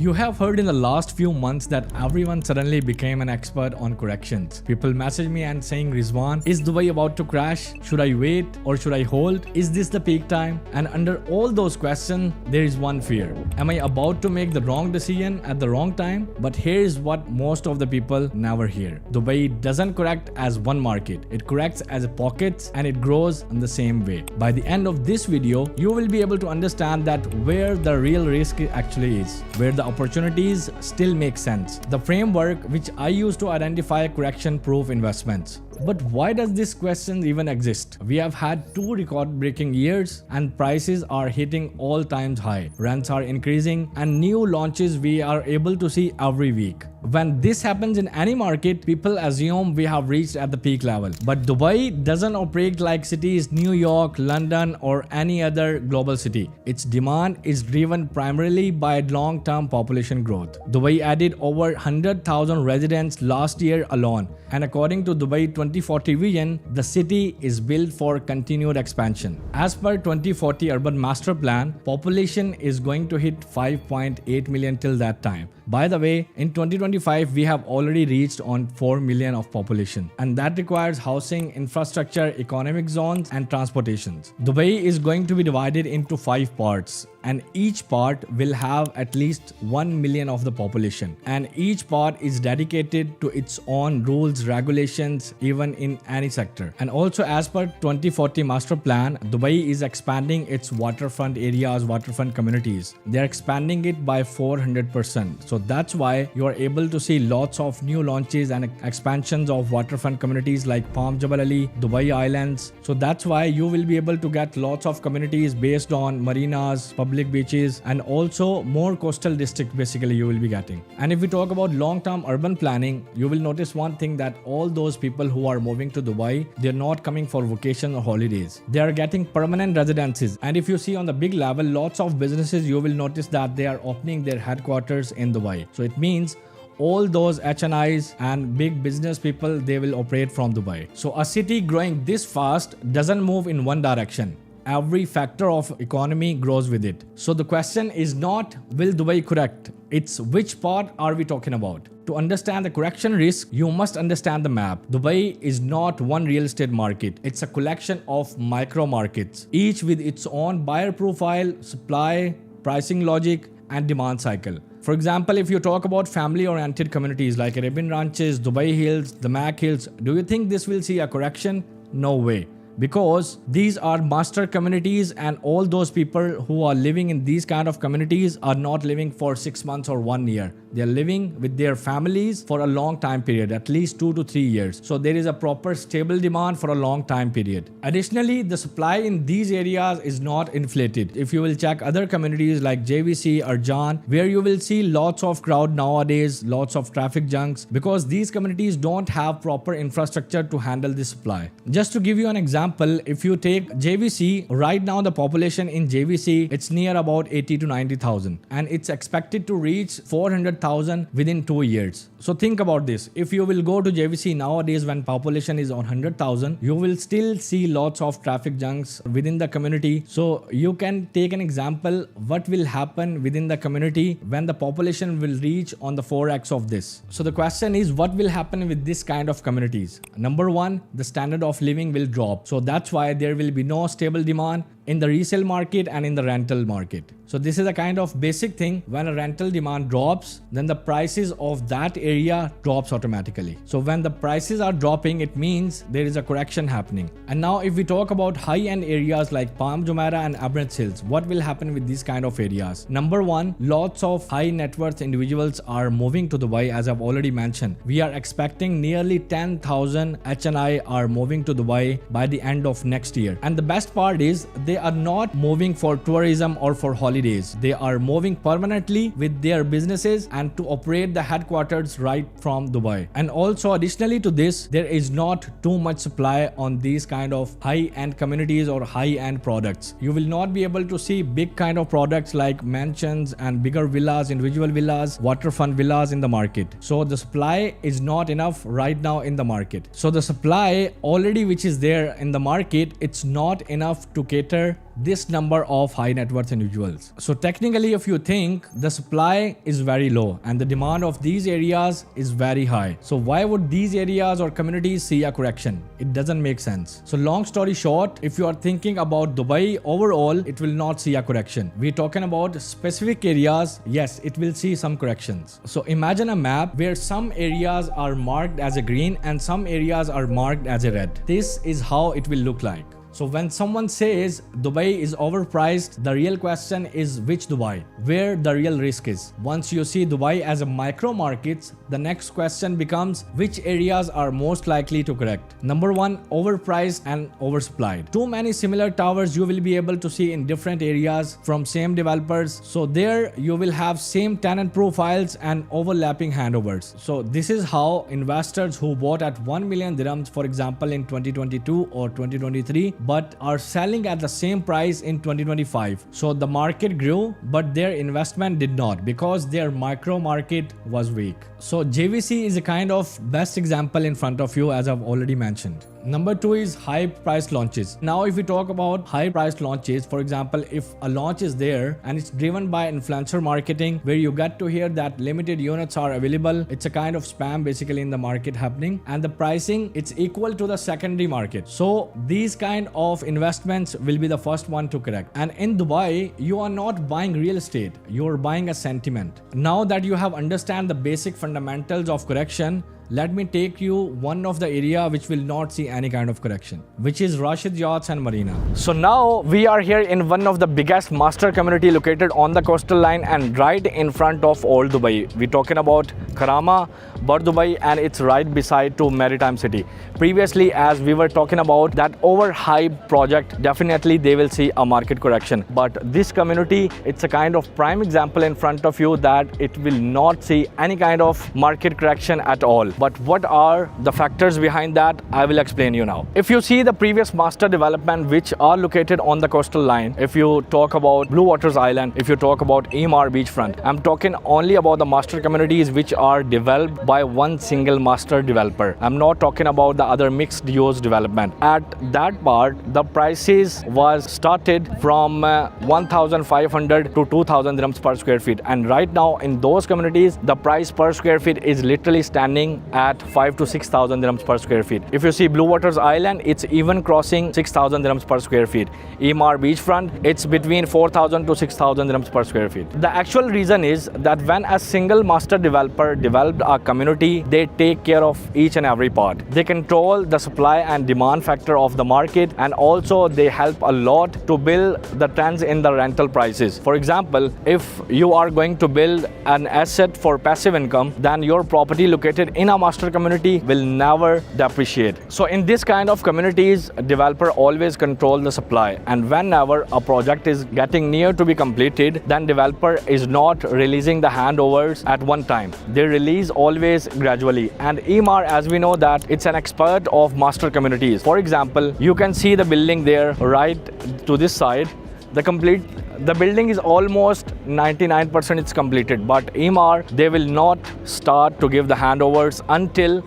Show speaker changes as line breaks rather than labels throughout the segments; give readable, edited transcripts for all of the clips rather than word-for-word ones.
You have heard in the last few months that everyone suddenly became an expert on corrections. People message me and saying, Rizwan, is Dubai about to crash? Should I wait or should I hold? Is this the peak time? And under all those questions, there is one fear. Am I about to make the wrong decision at the wrong time? But here is what most of the people never hear. Dubai doesn't correct as one market. It corrects as pockets and it grows in the same way. By the end of this video, you will be able to understand that where the real risk actually is, where the opportunities still make sense, the framework which I use to identify correction-proof investments. But why does this question even exist? We have had 2 record-breaking years and prices are hitting all-time high. Rents are increasing and new launches we are able to see every week. When this happens in any market, people assume we have reached at the peak level. But Dubai doesn't operate like cities New York, London or any other global city. Its demand is driven primarily by long-term population growth. Dubai added over 100,000 residents last year alone. And according to Dubai 2040 vision, the city is built for continued expansion. As per 2040 Urban Master Plan, population is going to hit 5.8 million till that time. By the way, in 2025, we have already reached on 4 million of population, and that requires housing, infrastructure, economic zones, and transportations. Dubai is going to be divided into 5 parts, and each part will have at least 1 million of the population, and each part is dedicated to its own rules, regulations, even in any sector. And also, as per 2040 Master Plan, Dubai is expanding its waterfront areas, waterfront communities. They are expanding it by 400%. So that's why you are able to see lots of new launches and expansions of waterfront communities like Palm Jabal Ali, Dubai Islands. So that's why you will be able to get lots of communities based on marinas, public beaches, and also more coastal district basically you will be getting. And if we talk about long-term urban planning, you will notice one thing, that all those people who are moving to Dubai, they're not coming for vacation or holidays. They are getting permanent residences. And if you see on the big level, lots of businesses, you will notice that they are opening their headquarters in Dubai. So it means all those HNIs and big business people, they will operate from Dubai. So a city growing this fast doesn't move in one direction. Every factor of economy grows with it. So the question is not will Dubai correct? It's which part are we talking about? To understand the correction risk, you must understand the map. Dubai is not one real estate market. It's a collection of micro markets, each with its own buyer profile, supply, pricing logic, and demand cycle. For example, if you talk about family-oriented communities like Arabian Ranches, Dubai Hills, the Mac Hills, do you think this will see a correction? No way. Because these are master communities, and all those people who are living in these kind of communities are not living for 6 months or 1 year. They are living with their families for a long time period, at least 2 to 3 years. So there is a proper stable demand for a long time period. Additionally, the supply in these areas is not inflated. If you will check other communities like JVC or Jan, where you will see lots of crowd nowadays, lots of traffic junks, because these communities don't have proper infrastructure to handle this supply. Just to give you an example, if you take JVC, right now the population in JVC, it's near about 80 to 90,000, and it's expected to reach 400,000 within 2 years. So think about this. If you will go to JVC nowadays when population is on 100,000, you will still see lots of traffic junks within the community. So you can take an example what will happen within the community when the population will reach on the 4x of this. So the question is, what will happen with this kind of communities? Number one, the standard of living will drop. So that's why there will be no stable demand in the resale market and in the rental market. So this is a kind of basic thing. When a rental demand drops, then the prices of that area drops automatically. So when the prices are dropping, it means there is a correction happening. And now if we talk about high-end areas like Palm Jumeirah and Emirates Hills, what will happen with these kind of areas? Number one, lots of high net worth individuals are moving to Dubai, as I've already mentioned. We are expecting nearly 10,000 HNI are moving to Dubai by the end of next year. And the best part is they are not moving for tourism or for holidays. They are moving permanently with their businesses and to operate the headquarters right from Dubai. And also additionally to this, there is not too much supply on these kind of high-end communities or high-end products. You will not be able to see big kind of products like mansions and bigger villas, individual villas, waterfront villas in the market. So the supply is not enough right now in the market. So the supply already which is there in the market, it's not enough to cater share this number of high net worth individuals. So technically, if you think the supply is very low and the demand of these areas is very high, so why would these areas or communities see a correction? It doesn't make sense. So long story short, if you are thinking about Dubai overall, it will not see a correction. We're talking about specific areas. Yes, it will see some corrections. So imagine a map where some areas are marked as a green and some areas are marked as a red. This is how it will look like. So when someone says Dubai is overpriced, the real question is which Dubai, where the real risk is. Once you see Dubai as a micro markets, the next question becomes which areas are most likely to correct. Number one, overpriced and oversupplied. Too many similar towers you will be able to see in different areas from same developers. So there you will have same tenant profiles and overlapping handovers. So this is how investors who bought at 1 million dirhams, for example, in 2022 or 2023, but are selling at the same price in 2025. So the market grew, but their investment did not because their micro market was weak. So JVC is a kind of best example in front of you, as I've already mentioned. Number two is high price launches. Now, if we talk about high price launches, for example, if a launch is there and it's driven by influencer marketing, where you get to hear that limited units are available, it's a kind of spam basically in the market happening, and the pricing, it's equal to the secondary market. So these kind of investments will be the first one to correct. And in Dubai, you are not buying real estate, you're buying a sentiment. Now that you have understand the basic fundamentals of correction, let me take you one of the area which will not see any kind of correction, which is Rashid Yachts and Marina. So now we are here in one of the biggest master community located on the coastal line and right in front of Old Dubai. We're talking about Karama, Bur Dubai, and it's right beside to Maritime City. Previously, as we were talking about that overhyped project, definitely they will see a market correction. But this community, it's a kind of prime example in front of you that it will not see any kind of market correction at all. But what are the factors behind that? I will explain you now. If you see the previous master development which are located on the coastal line, if you talk about Blue Waters Island, if you talk about Emaar beachfront, I'm talking only about the master communities which are developed by one single master developer. I'm not talking about the other mixed use development. At that part, the prices was started from 1,500 to 2,000 dirhams per square feet. And right now in those communities, the price per square feet is literally standing at 5 to 6,000 dirhams per square feet. If you see Blue Waters Island, it's even crossing 6,000 dirhams per square feet. Emaar beachfront, it's between 4,000 to 6,000 dirhams per square feet. The actual reason is that when a single master developer developed a community, they take care of each and every part. They control the supply and demand factor of the market, and also they help a lot to build the trends in the rental prices. For example, if you are going to build an asset for passive income, then your property located in a master community will never depreciate. So in this kind of communities, a developer always control the supply, and whenever a project is getting near to be completed, then developer is not releasing the handovers at one time. They release always gradually. And Emaar, as we know that it's an expert of master communities. For example, you can see the building there right to this side. The building is almost 99% it's completed, but Emaar, they will not start to give the handovers until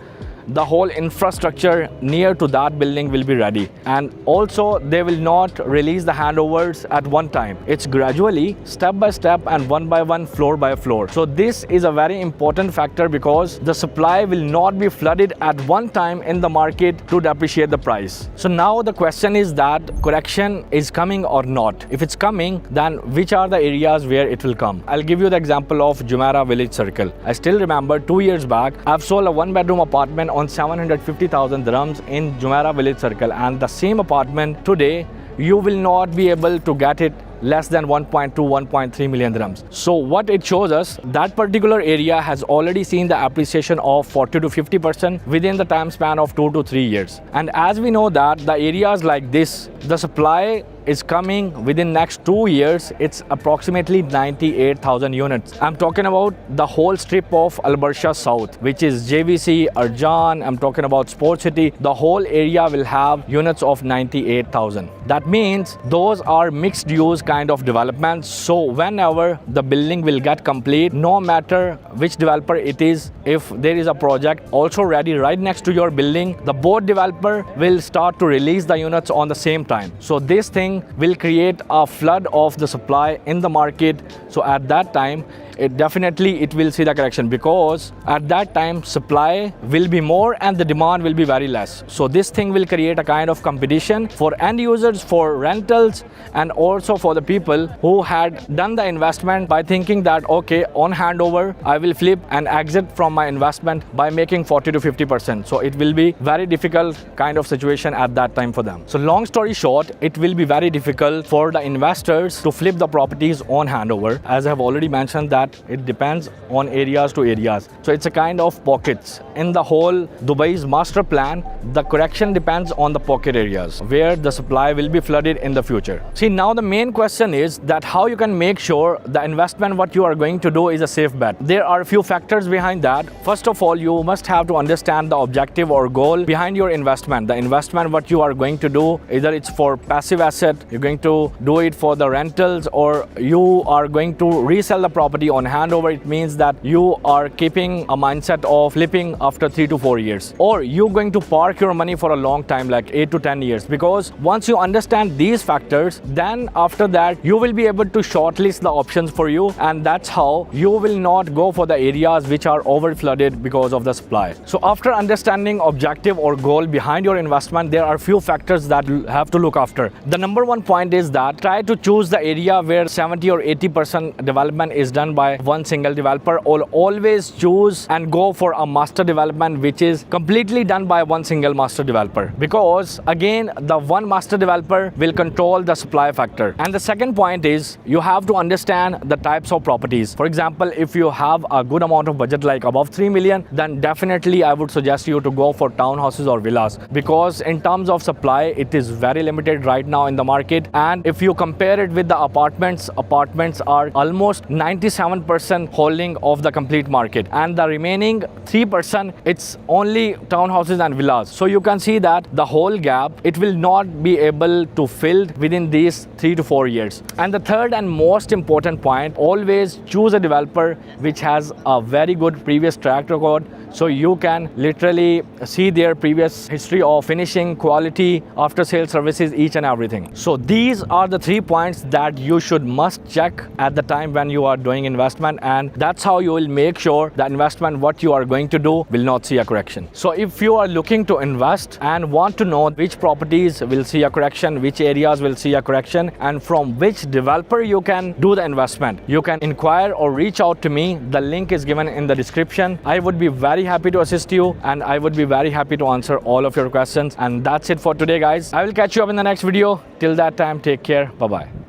the whole infrastructure near to that building will be ready. And also they will not release the handovers at one time. It's gradually, step by step and one by one, floor by floor. So this is a very important factor because the supply will not be flooded at one time in the market to depreciate the price. So now the question is that correction is coming or not. If it's coming, then which are the areas where it will come? I'll give you the example of Jumeirah Village Circle. I still remember 2 years back, I've sold a one-bedroom apartment on 750,000 dirhams in Jumeirah Village Circle, and the same apartment today you will not be able to get it less than 1.2, 1.3 million dirhams. So what it shows us, that particular area has already seen the appreciation of 40 to 50% within the time span of 2 to 3 years. And as we know that the areas like this, the supply is coming within next 2 years, it's approximately 98,000 units. I'm talking about the whole strip of Al Barsha South, which is JVC, Arjan, I'm talking about Sport City. The whole area will have units of 98,000. That means those are mixed use kind of developments. So whenever the building will get complete, no matter which developer it is, if there is a project also ready right next to your building, the both developer will start to release the units on the same time. So this thing thing will create a flood of the supply in the market. So at that time, it will see the correction, because at that time supply will be more and the demand will be very less. So this thing will create a kind of competition for end users, for rentals, and also for the people who had done the investment by thinking that, okay, on handover I will flip and exit from my investment by making 40 to 50%. So it will be very difficult kind of situation at that time for them. So long story short, it will be very difficult for the investors to flip the properties on handover. As I have already mentioned that it depends on areas to areas. So it's a kind of pockets. In the whole Dubai's master plan, the correction depends on the pocket areas where the supply will be flooded in the future. See, now the main question is that how you can make sure the investment what you are going to do is a safe bet. There are a few factors behind that. First of all, you must have to understand the objective or goal behind your investment. The investment what you are going to do, either it's for passive asset, you're going to do it for the rentals, or you are going to resell the property on handover. It means that you are keeping a mindset of flipping after 3 to 4 years, or you're going to park your money for a long time, like 8 to 10 years. Because once you understand these factors, then after that you will be able to shortlist the options for you, and that's how you will not go for the areas which are over flooded because of the supply. So after understanding objective or goal behind your investment, there are few factors that you have to look after. The number one point is that try to choose the area where 70 or 80% development is done by one single developer, or always choose and go for a master development which is completely done by one single master developer, because again the one master developer will control the supply factor. And the second point is you have to understand the types of properties. For example, if you have a good amount of budget like above 3 million, then definitely I would suggest you to go for townhouses or villas, because in terms of supply it is very limited right now in the market. And if you compare it with the apartments are almost 97% holding of the complete market, and the remaining 3% it's only townhouses and villas. So you can see that the whole gap, it will not be able to fill within these 3 to 4 years. And the third and most important point, always choose a developer which has a very good previous track record, so you can literally see their previous history of finishing, quality, after sales services, each and everything. So these are the 3 points that you should must check at the time when you are doing investment, and that's how you will make sure that investment what you are going to do will not see a correction. So if you are looking to invest and want to know which properties will see a correction, which areas will see a correction, and from which developer you can do the investment, you can inquire or reach out to me. The link is given in the description. I would be very happy to assist you, and I would be very happy to answer all of your questions. And that's it for today, guys. I will catch you up in the next video. Till that time, take care. Bye-bye.